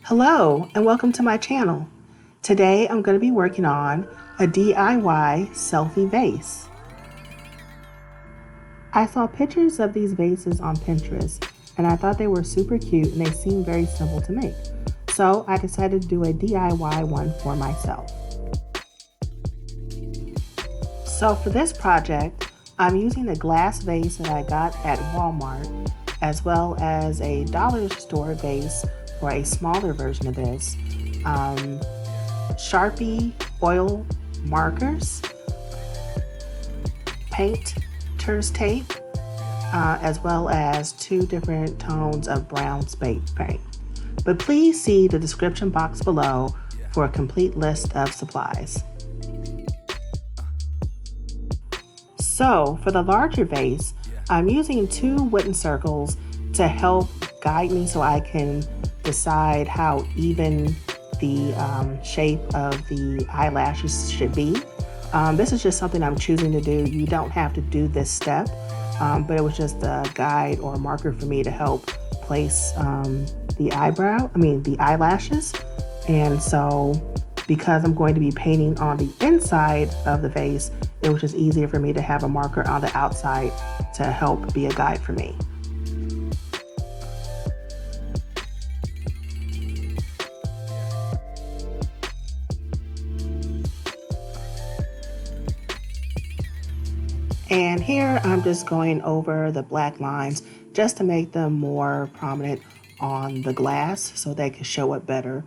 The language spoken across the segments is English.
Hello and welcome to my channel. Today I'm going to be working on a DIY selfie vase. I saw pictures of these vases on Pinterest and I thought they were super cute and they seemed very simple to make. So I decided to do a DIY one for myself. So for this project, I'm using a glass vase that I got at Walmart as well as a dollar store vase for a smaller version of this, Sharpie oil markers, painter's tape, as well as 2 different tones of brown spray paint. But please see the description box below for a complete list of supplies. So for the larger vase, I'm using 2 wooden circles to help guide me so I can decide how even the shape of the eyelashes should be. This is just something I'm choosing to do. You don't have to do this step, but it was just a guide or a marker for me to help place the eyelashes. And so because I'm going to be painting on the inside of the vase, it was just easier for me to have a marker on the outside to help be a guide for me. And here I'm just going over the black lines just to make them more prominent on the glass so they can show it better.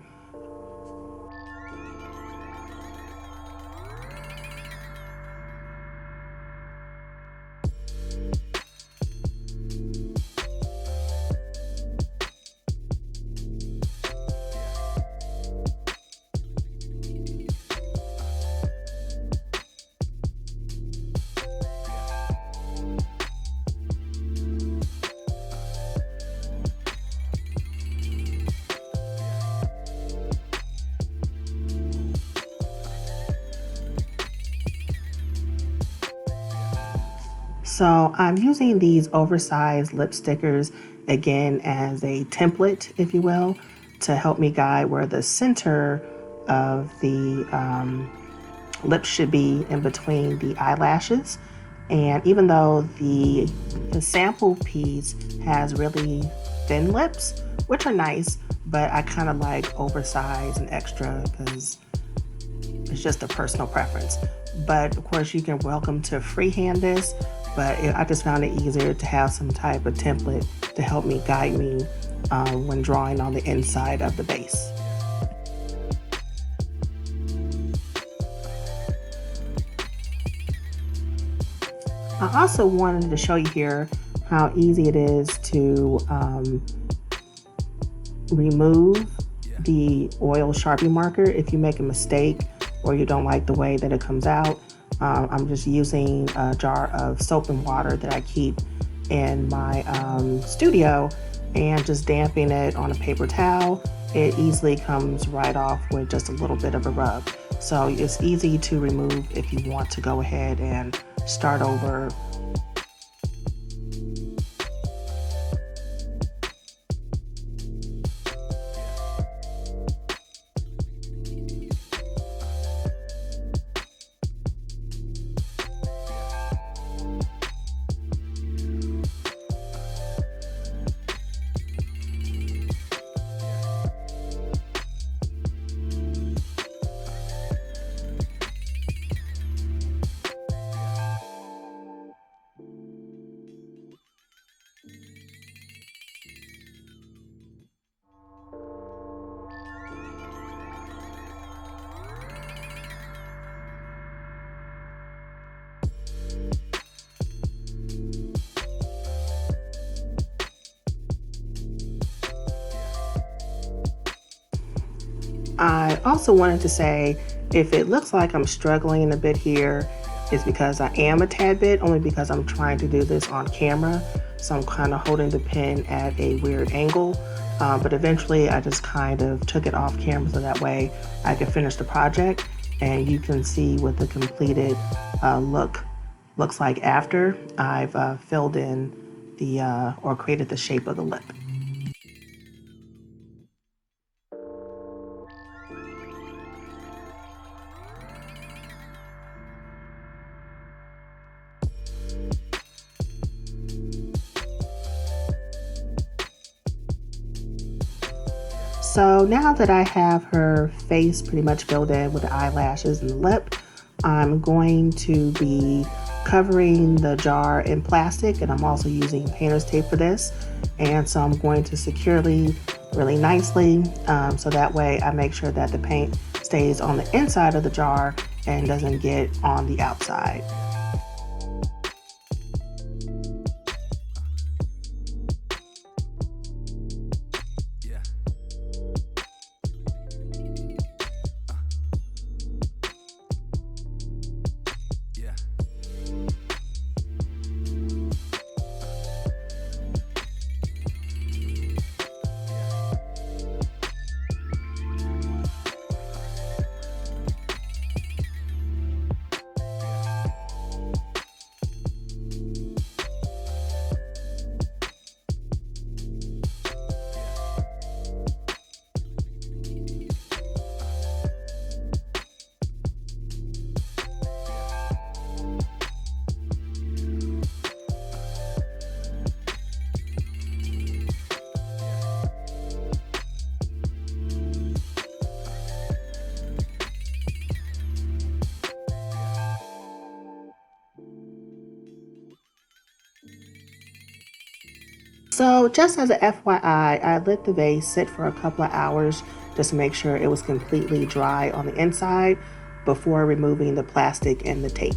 So I'm using these oversized lip stickers again as a template, if you will, to help me guide where the center of the lips should be in between the eyelashes. And even though the sample piece has really thin lips, which are nice, but I kind of like oversized and extra because it's just a personal preference. But of course, you can welcome to freehand this, but I just found it easier to have some type of template to help me guide me when drawing on the inside of the base. I also wanted to show you here how easy it is to remove the oil Sharpie marker if you make a mistake or you don't like the way that it comes out. I'm just using a jar of soap and water that I keep in my studio and just damping it on a paper towel. It easily comes right off with just a little bit of a rub. So it's easy to remove if you want to go ahead and start over. I also wanted to say, if it looks like I'm struggling a bit here, it's because I am a tad bit, only because I'm trying to do this on camera. So I'm kind of holding the pen at a weird angle. But eventually I just kind of took it off camera so that way I could finish the project and you can see what the completed look looks like after I've filled in the or created the shape of the lip. So now that I have her face pretty much filled in with the eyelashes and the lip, I'm going to be covering the jar in plastic, and I'm also using painter's tape for this. And so I'm going to securely, really nicely, so that way I make sure that the paint stays on the inside of the jar and doesn't get on the outside. So just as a FYI, I let the vase sit for a couple of hours just to make sure it was completely dry on the inside before removing the plastic and the tape.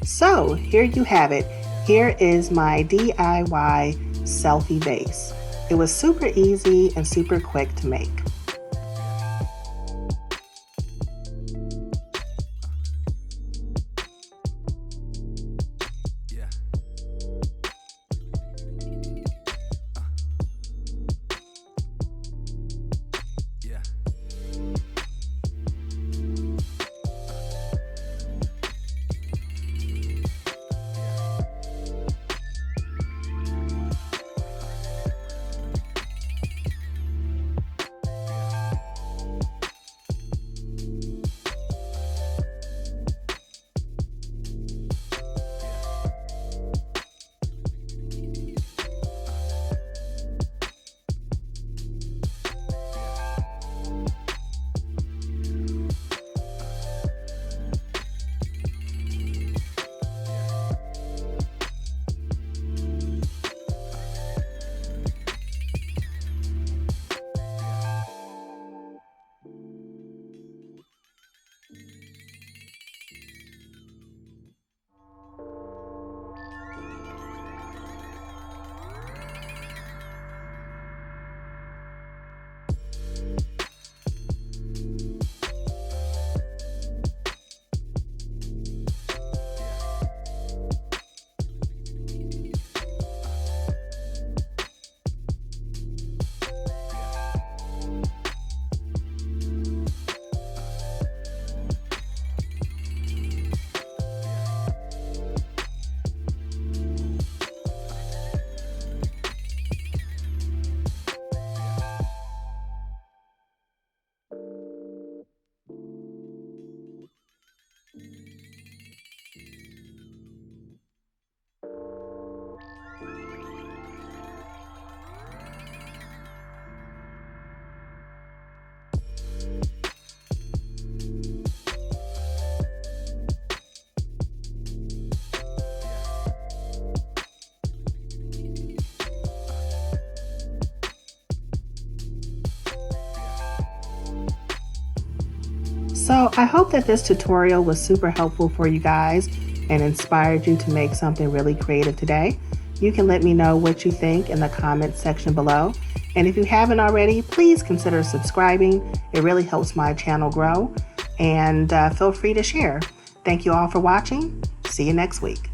So here you have it. Here is my DIY selfie vase. It was super easy and super quick to make. I hope that this tutorial was super helpful for you guys and inspired you to make something really creative today. You can let me know what you think in the comments section below. And if you haven't already, please consider subscribing. It really helps my channel grow. And feel free to share. Thank you all for watching. See you next week.